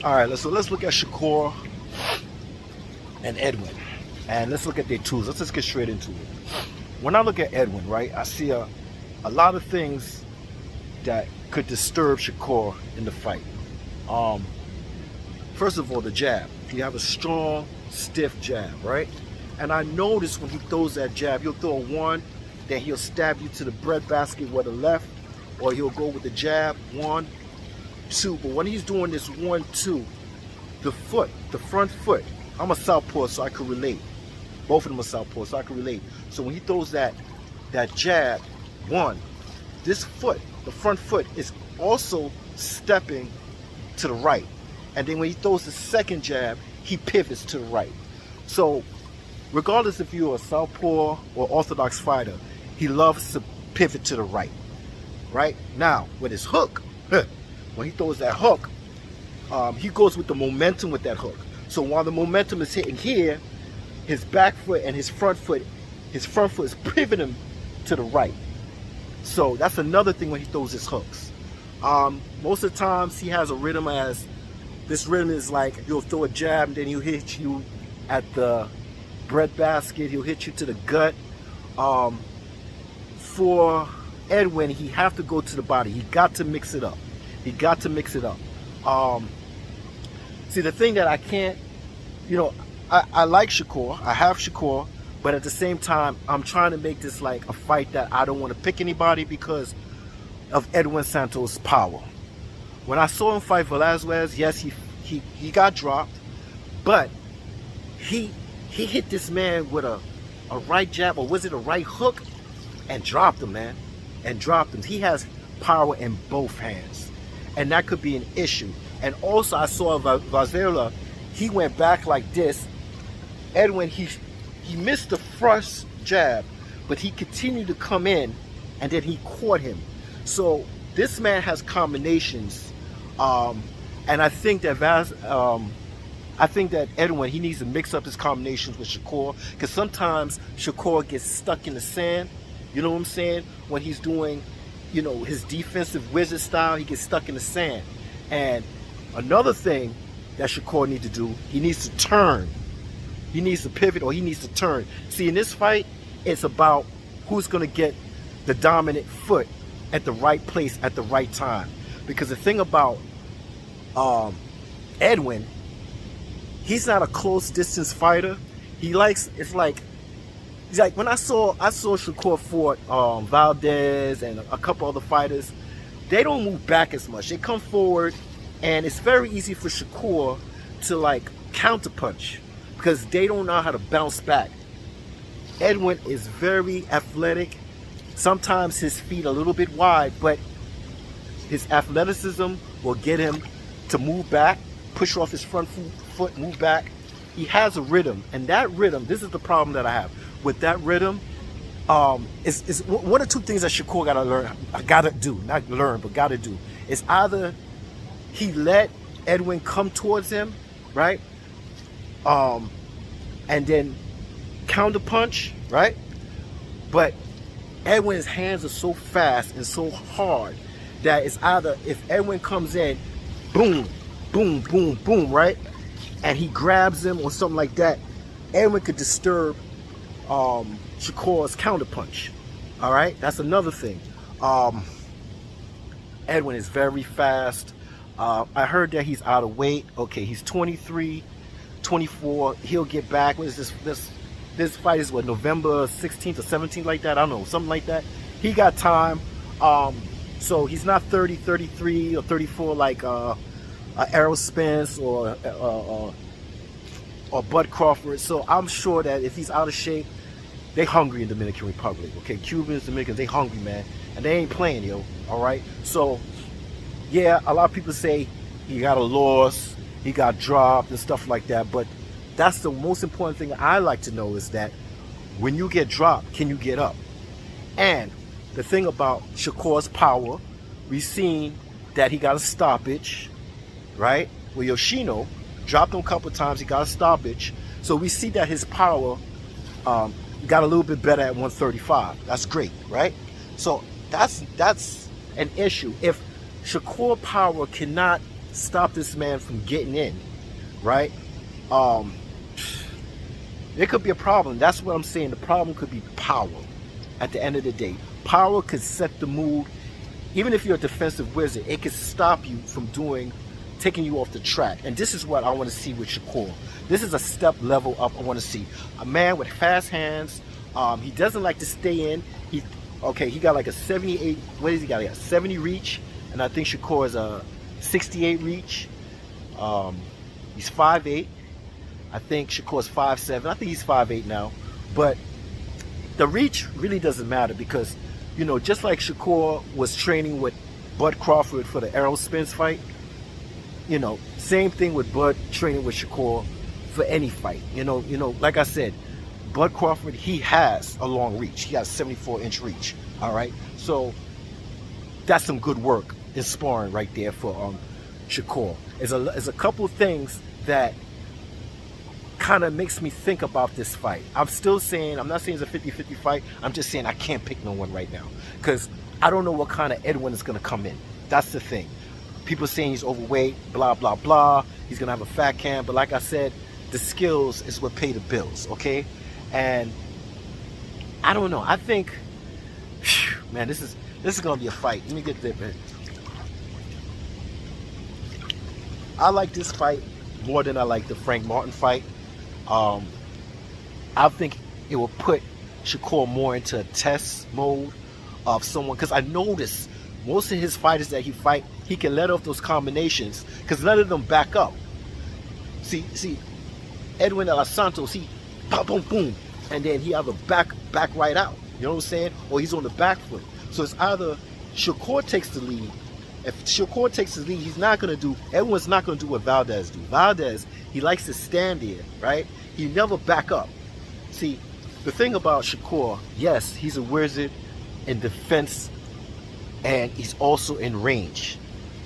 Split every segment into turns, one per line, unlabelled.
All right, let's look at Shakur and Edwin, and let's look at their tools. Let's just get straight into it. When I look at Edwin, right, I see a lot of things that could disturb Shakur in the fight. First of all, the jab. You have a strong, stiff jab, right? And I notice when he throws that jab, he'll throw one, then he'll stab you to the breadbasket with the left, or he'll go with the jab, 1, 2. But when he's doing this 1, 2, the foot, the front foot, I'm a southpaw, so I can relate. Both of them are southpaw, so I can relate. So when he throws that jab, 1, this foot, the front foot, is also stepping to the right. And then when he throws the second jab, he pivots to the right. So regardless if you're a southpaw or orthodox fighter, he loves to pivot to the right. Right? Now, with his hook, when he throws that hook, he goes with the momentum with that hook. So while the momentum is hitting here, his back foot and his front foot is pivoting to the right. So that's another thing when he throws his hooks. Most of the times he has a rhythm as, this rhythm is like, he'll throw a jab and then he'll hit you at the breadbasket, he'll hit you to the gut. For Edwin, he have to go to the body. He got to mix it up. He got to mix it up. See, the thing that I can't, I like Shakur. I have Shakur, but at the same time, I'm trying to make this like a fight that I don't want to pick anybody because of Edwin Santos' power. When I saw him fight Velasquez, yes, he got dropped, but he hit this man with a right jab, or was it a right hook, and dropped him, man, and dropped him. He has power in both hands, and that could be an issue. And also, I saw Vazela, he went back like this. Edwin, he missed the first jab, but he continued to come in, and then he caught him. So this man has combinations, and I think that Edwin, he needs to mix up his combinations with Shakur, because sometimes Shakur gets stuck in the sand. You know what I'm saying? When he's doing, his defensive wizard style, he gets stuck in the sand. And another thing that Shakur needs to do, he needs to turn. He needs to pivot, or he needs to turn. See, in this fight, it's about who's going to get the dominant foot at the right place at the right time. Because the thing about Edwin, he's not a close distance fighter. He's like when I saw Shakur fought Valdez and a couple other fighters, they don't move back as much. They come forward, and it's very easy for Shakur to like counterpunch because they don't know how to bounce back. Edwin is very athletic. Sometimes his feet a little bit wide, but his athleticism will get him to move back, push off his front foot, move back. He has a rhythm, and that rhythm, this is the problem that I have with that rhythm. Is one of two things that Shakur gotta do. It's either he let Edwin come towards him, right? And then counter punch, right? But Edwin's hands are so fast and so hard that it's either, if Edwin comes in, boom, boom, boom, boom, right? And he grabs him or something like that, Edwin could disturb Shakur's counterpunch. All right, that's another thing. Edwin is very fast. I heard that he's out of weight. Okay, he's 23, 24. He'll get back. What is this fight is what, November 16th or 17th, like that? I don't know, something like that. He got time. So he's not 30, 33, or 34 like Errol Spence or Bud Crawford. So I'm sure that if he's out of shape, they hungry in Dominican Republic. Okay, Cubans, Dominicans, they hungry, man, and they ain't playing, yo. All right. So yeah, a lot of people say he got a loss, he got dropped and stuff like that. But that's the most important thing I like to know, is that when you get dropped, can you get up? And the thing about Shakur's power, we've seen that he got a stoppage, right? Well, Yoshino dropped him a couple of times, he got a stoppage. So we see that his power got a little bit better at 135. That's great, right? So that's an issue. If Shakur power cannot stop this man from getting in, right? There could be a problem. That's what I'm saying. The problem could be power. At the end of the day, power could set the mood. Even if you're a defensive wizard, it could stop you from taking you off the track. And this is what I want to see with Shakur. This is a step level up I want to see. A man with fast hands. He doesn't like to stay in. He got like a 78, what is he got? He got 70 reach. And I think Shakur is a 68 reach. He's 5'8". I think Shakur's 5'7". I think he's 5'8" now. But the reach really doesn't matter because, you know, just like Shakur was training with Bud Crawford for the Errol Spence fight, you know, same thing with Bud training with Shakur for any fight. You know, like I said, Bud Crawford, he has a long reach. He has a 74-inch reach. All right, so that's some good work in sparring right there for Shakur. There's a couple of things that kind of makes me think about this fight. I'm still saying, I'm not saying it's a 50-50 fight. I'm just saying I can't pick no one right now because I don't know what kind of Edwin is going to come in. That's the thing. People saying he's overweight, blah, blah, blah. He's going to have a fat can. But like I said, the skills is what pay the bills, okay? And I don't know. I think, man, this is going to be a fight. Let me get there, man. I like this fight more than I like the Frank Martin fight. I think it will put Shakur more into a test mode of someone, because I noticed most of his fighters that he fight, he can let off those combinations because none of them back up. See, Edwin Santos, he boom, boom, boom, and then he either back right out. You know what I'm saying? Or he's on the back foot. So it's either Shakur takes the lead. If Shakur takes the lead, he's not going to do, Edwin's not going to do what Valdez do. Valdez, he likes to stand there, right? He never back up. See, the thing about Shakur, yes, he's a wizard in defense and he's also in range.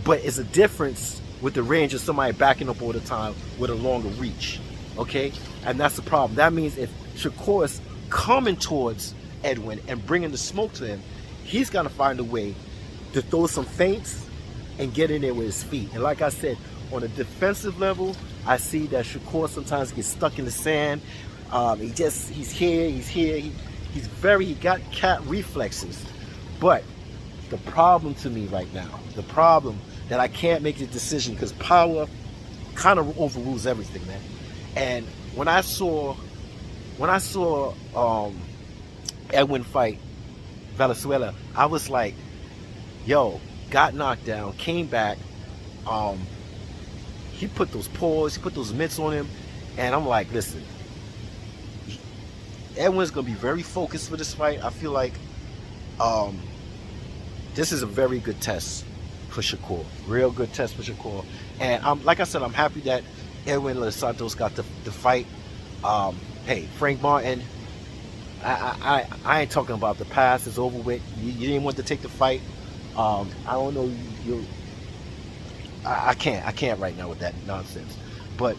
But it's a difference with the range of somebody backing up all the time with a longer reach, okay? And that's the problem. That means if Shakur is coming towards Edwin and bringing the smoke to him, he's going to find a way to throw some feints and get in there with his feet. And like I said, on a defensive level, I see that Shakur sometimes gets stuck in the sand. He's here. He got cat reflexes. But the problem to me right now, the problem that I can't make the decision because power kind of overrules everything, man. And when I saw Edwin fight Valenzuela, I was like, yo, got knocked down, came back. He put those paws, he put those mitts on him, and I'm like, listen, Edwin's gonna be very focused for this fight. I feel like this is a very good test for Shakur, real good test for Shakur. And like I said, I'm happy that Edwin Santos got the fight. Hey, Frank Martin, I ain't talking about the past. It's over with. You didn't want to take the fight. I don't know. I can't right now with that nonsense. But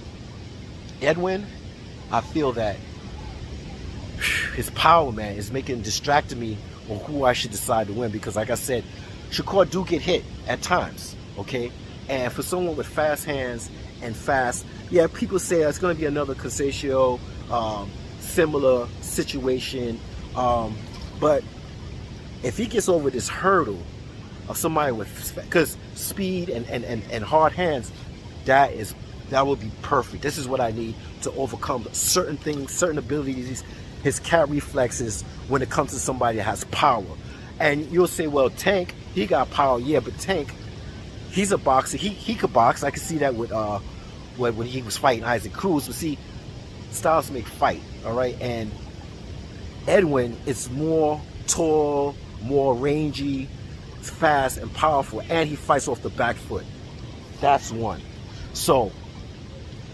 Edwin, I feel that his power, man, is distracting me on who I should decide to win. Because like I said, Shakur do get hit at times, okay? And for someone with fast hands and fast, yeah, people say it's going to be another Casaccio, similar situation. But if he gets over this hurdle of somebody with, because speed and hard hands, that will be perfect. This is what I need to overcome certain things, certain abilities, his cat reflexes when it comes to somebody that has power. And you'll say, well, Tank, he got power. Yeah, but Tank, he's a boxer. He could box. I could see that with when he was fighting Isaac Cruz. But see, styles make fight, all right? And Edwin is more tall, more rangy, fast and powerful, and he fights off the back foot. That's one. So,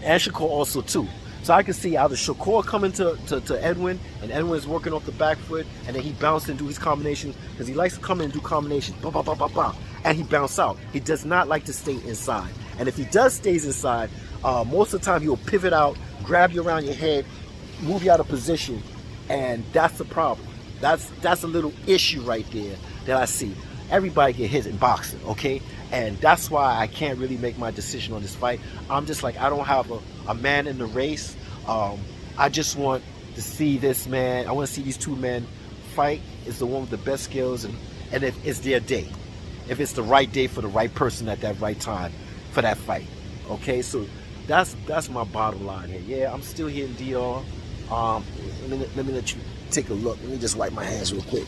and Shakur also too. So I can see either Shakur coming to Edwin, and Edwin is working off the back foot, and then he bounces and do his combinations, because he likes to come in and do combinations, bah, bah, bah, bah, bah, and he bounce out. He does not like to stay inside. And if he does stays inside, most of the time he'll pivot out, grab you around your head, move you out of position, and that's the problem. That's a little issue right there that I see. everybody get hit in boxing, okay? And that's why I can't really make my decision on this fight. I'm just like, I don't have a man in the race. I just want to see this man. I want to see these two men fight. It's the one with the best skills, and if it's their day, if it's the right day for the right person at that right time for that fight. Okay, so that's my bottom line here. Yeah, I'm still here in DR. Let me let you take a look. Let me just wipe my hands real quick.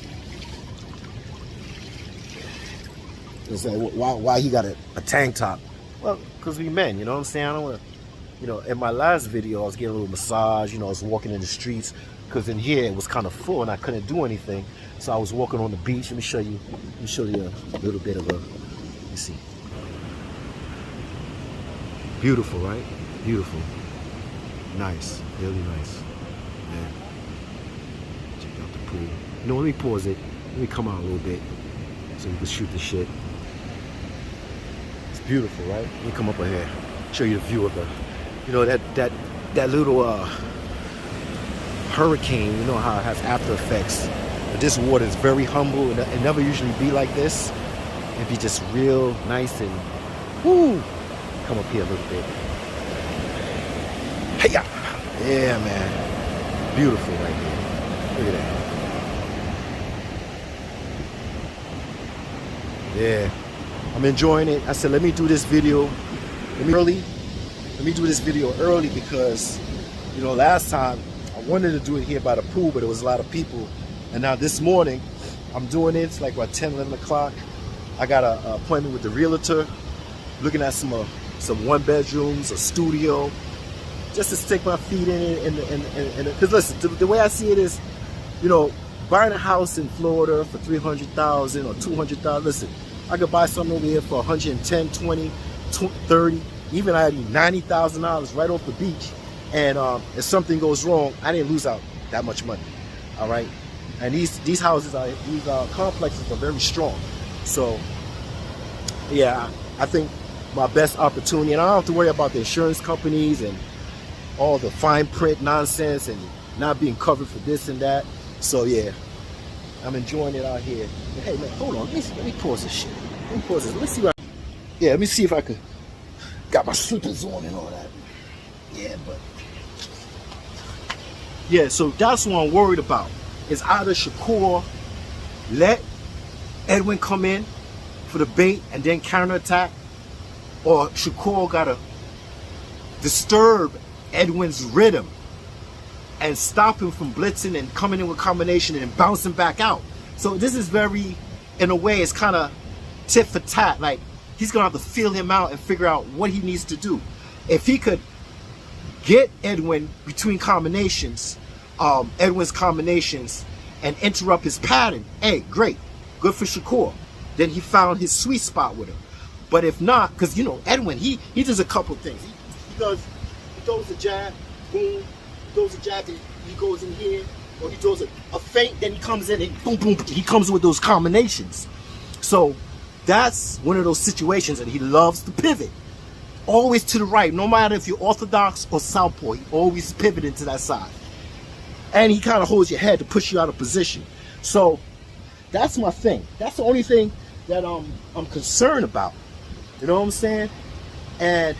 It's like, why he got a tank top? Well, because we men, you know what I'm saying? I don't want to, you know, in my last video, I was getting a little massage, you know, I was walking in the streets, because in here it was kind of full and I couldn't do anything. So I was walking on the beach. Let me show you a little bit of a, let me see. Beautiful, right? Beautiful. Nice, really nice. Yeah. Check out the pool. You know, let me pause it. Let me come out a little bit so you can shoot the shit. It's beautiful, right? Let me come up here, show you the view of the, you know, that little hurricane, you know how it has after effects. But this water is very humble. It never usually be like this. It'd be just real nice and whoo. Come up here a little bit. Hey, yeah, man. Beautiful right here. Look at that. Yeah, I'm enjoying it. I said, let me do this video. Let me do this video early because, you know, last time I wanted to do it here by the pool, but there was a lot of people. And now this morning, I'm doing it. It's like about 10, 11 o'clock. I got an appointment with the realtor, looking at some one bedrooms, a studio, just to stick my feet in it. Because listen, the way I see it is, you know, buying a house in Florida for $300,000 or $200,000. Listen, I could buy something over here for $110,000, $20,000, $30,000. Even I had $90,000 right off the beach. And if something goes wrong, I didn't lose out that much money. All right. And these houses these complexes are very strong. So yeah, I think my best opportunity, and I don't have to worry about the insurance companies and all the fine print nonsense and not being covered for this and that. So yeah, I'm enjoying it out here. Hey man, hold on, let me pause this shit. Let me pause this. Let's see what let me see if I could got my slippers on and all that. Yeah, but yeah, so that's what I'm worried about. Is either Shakur let Edwin come in for the bait and then counterattack, or Shakur gotta disturb Edwin's rhythm and stop him from blitzing and coming in with combination and bouncing back out. So this is very, in a way, it's kind of tit for tat. Like, he's gonna have to feel him out and figure out what he needs to do. If he could get Edwin between combinations, Edwin's combinations, and interrupt his pattern, hey, great, good for Shakur. Then he found his sweet spot with him. But if not, because you know Edwin, he does a couple things. He throws a jab, boom. He throws a jab, and he goes in here, or he throws a feint, then he comes in and boom, boom. He comes with those combinations. So that's one of those situations, and he loves to pivot, always to the right. No matter if you're orthodox or southpaw, he always pivoting to that side. And he kind of holds your head to push you out of position. So that's my thing. That's the only thing that I'm concerned about. You know what I'm saying? And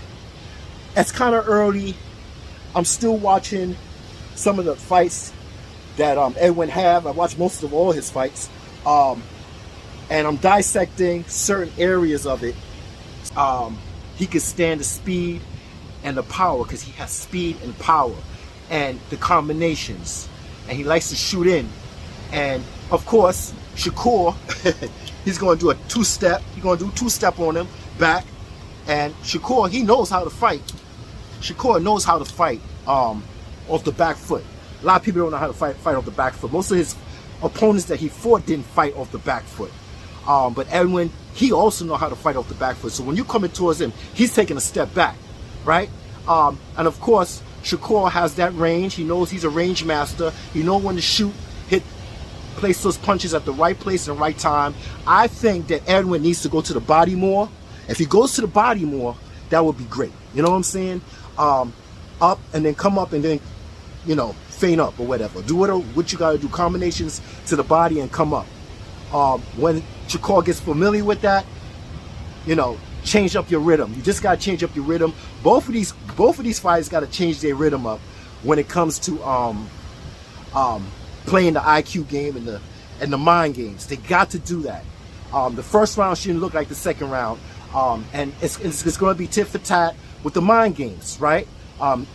it's kind of early. I'm still watching some of the fights that Edwin have. I watched most of all his fights. And I'm dissecting certain areas of it. He can stand the speed and the power, because he has speed and power and the combinations, and he likes to shoot in. And of course Shakur, he's going to do a two-step. He's going to do two-step on him back. And Shakur, he knows how to fight. Shakur knows how to fight off the back foot. A lot of people don't know how to fight off the back foot. Most of his opponents that he fought didn't fight off the back foot. But Edwin, he also knows how to fight off the back foot. So when you're coming towards him, he's taking a step back, right? And of course, Shakur has that range. He knows he's a range master. He knows when to shoot, place those punches at the right place and right time. I think that Edwin needs to go to the body more. If he goes to the body more, that would be great. You know what I'm saying? Up and then come up and then, you know, feint up or whatever. Do what you gotta do. Combinations to the body and come up. When Shakur gets familiar with that, you know, change up your rhythm. You just gotta change up your rhythm. Both of these fighters gotta change their rhythm up when it comes to playing the IQ game and the mind games. They got to do that. The first round shouldn't look like the second round, and it's going to be tit for tat with the mind games, right?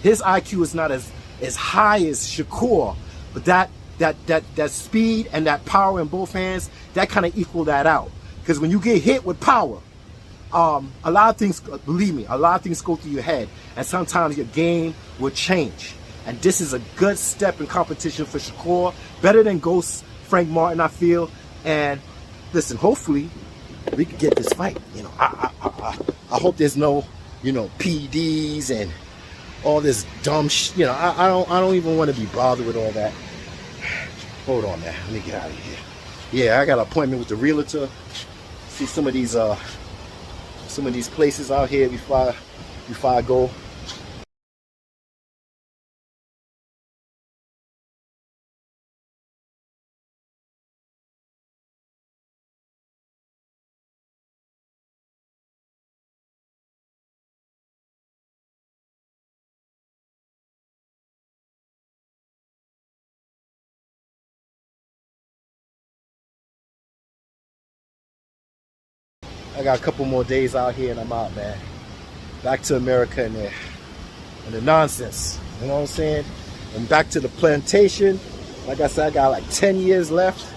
His IQ is not as high as Shakur, but that speed and that power in both hands, that kind of equal that out. Because when you get hit with power, a lot of things, believe me, a lot of things go through your head, and sometimes your game will change. And this is a good step in competition for Shakur, better than Ghost Frank Martin, I feel. And listen, hopefully we can get this fight. You know, I hope there's no, you know, PEDs and all this dumb you know, I don't even want to be bothered with all that. Hold on now, let me get out of here. Yeah, I got an appointment with the realtor. See some of these places out here before I go. I got a couple more days out here and I'm out, man. Back to America and the nonsense. You know what I'm saying? And back to the plantation. Like I said, I got like 10 years left.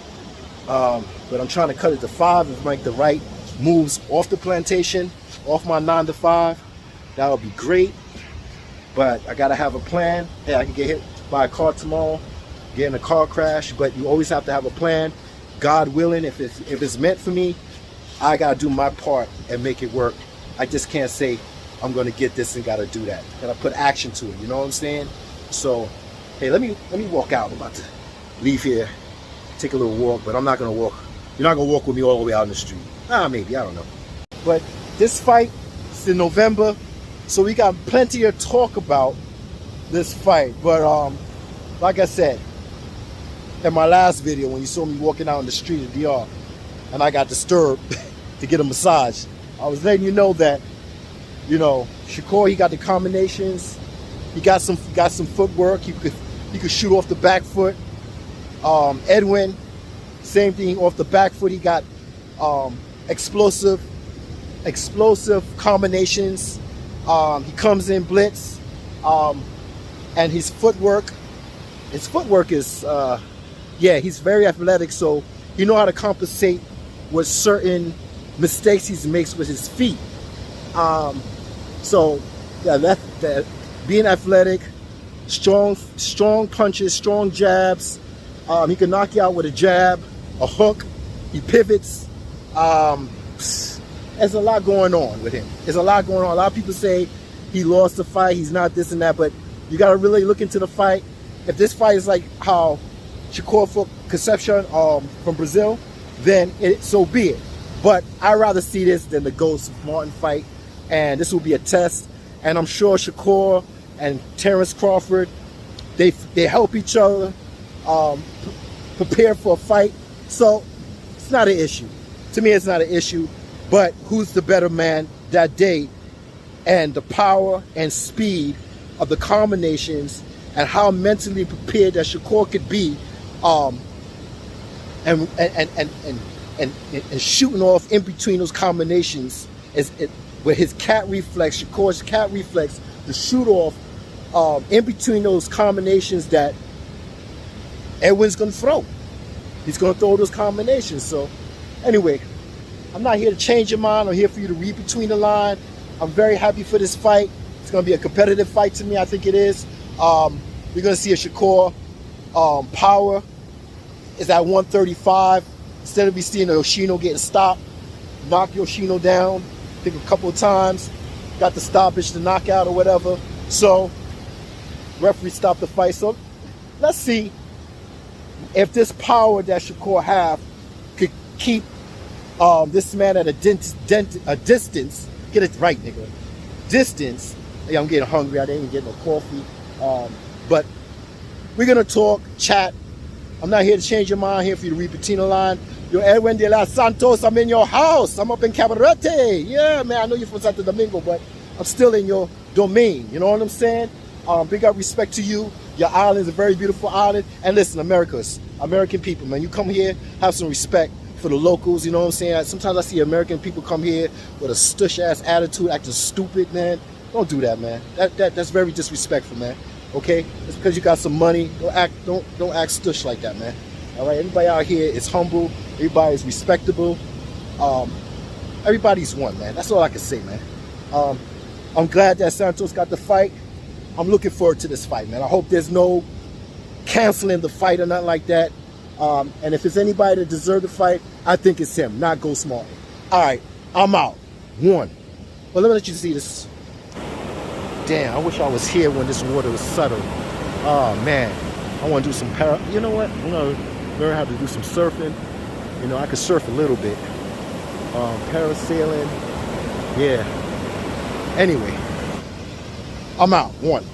But I'm trying to cut it to 5 and make the right moves off the plantation, off my 9 to 5. That would be great. But I gotta have a plan. Hey, I can get hit by a car tomorrow, get in a car crash, but you always have to have a plan. God willing, if it's meant for me, I gotta do my part and make it work. I just can't say I'm gonna get this and gotta do that. Gotta put action to it, you know what I'm saying? So, hey, let me walk out. I'm about to leave here, take a little walk, but I'm not gonna walk. You're not gonna walk with me all the way out in the street. Maybe, I don't know. But this fight is in November, so we got plenty to talk about this fight. But like I said, in my last video when you saw me walking out in the street of DR, and I got disturbed to get a massage, I was letting you know that, you know, Shakur, he got the combinations, he got some footwork, he could shoot off the back foot. Edwin, same thing, off the back foot, he got explosive combinations. He comes in blitz, and his footwork is yeah, he's very athletic, so he know how to compensate with certain mistakes he makes with his feet. So yeah, that being athletic, strong punches, strong jabs. He can knock you out with a jab, a hook. He pivots. There's a lot going on with him. There's a lot going on. A lot of people say he lost the fight, he's not this and that, but you got to really look into the fight. If this fight is like how Shakur fought Concepcion from Brazil, then so be it. But I'd rather see this than the Ghost Martin fight, and this will be a test. And I'm sure Shakur and Terrence Crawford, they help each other prepare for a fight. So it's not an issue. To me, it's not an issue. But who's the better man that day, and the power and speed of the combinations, and how mentally prepared that Shakur could be, and shooting off in between those combinations with his cat reflex, Shakur's cat reflex, to shoot off in between those combinations that Edwin's gonna throw. He's gonna throw those combinations. So anyway, I'm not here to change your mind. I'm here for you to read between the line. I'm very happy for this fight. It's gonna be a competitive fight to me. I think it is. We're gonna see a Shakur power is at 135. Instead of me seeing Yoshino getting stopped, knock Yoshino down, I think a couple of times, got the stoppage, the knockout or whatever. So referee stopped the fight. So let's see if this power that Shakur have could keep this man at a distance. Get it right, nigga. Distance. Yeah, I'm getting hungry. I didn't even get no coffee. But we're gonna talk, chat. I'm not here to change your mind. I'm here for you to read between the line. Yo, Edwin de la Santos, I'm in your house. I'm up in Cabarete. Yeah, man, I know you're from Santo Domingo, but I'm still in your domain. You know what I'm saying? Big up respect to you. Your island is a very beautiful island. And listen, American people, man, you come here, have some respect for the locals. You know what I'm saying? Sometimes I see American people come here with a stush-ass attitude, acting stupid, man. Don't do that, man. That's very disrespectful, man. Okay? It's because you got some money. Don't act stush like that, man. All right? Everybody out here is humble. Everybody's respectable. Everybody's one, man. That's all I can say, man. I'm glad that Santos got the fight. I'm looking forward to this fight, man. I hope there's no canceling the fight or nothing like that. And if it's anybody that deserves the fight, I think it's him, not Go Smart. All right, I'm out. One. Well, let me let you see this. Damn, I wish I was here when this water was settled. Oh, man. I want to do some you know what? I'm going to learn how to do some surfing. You know, I can surf a little bit. Parasailing. Yeah. Anyway, I'm out. One.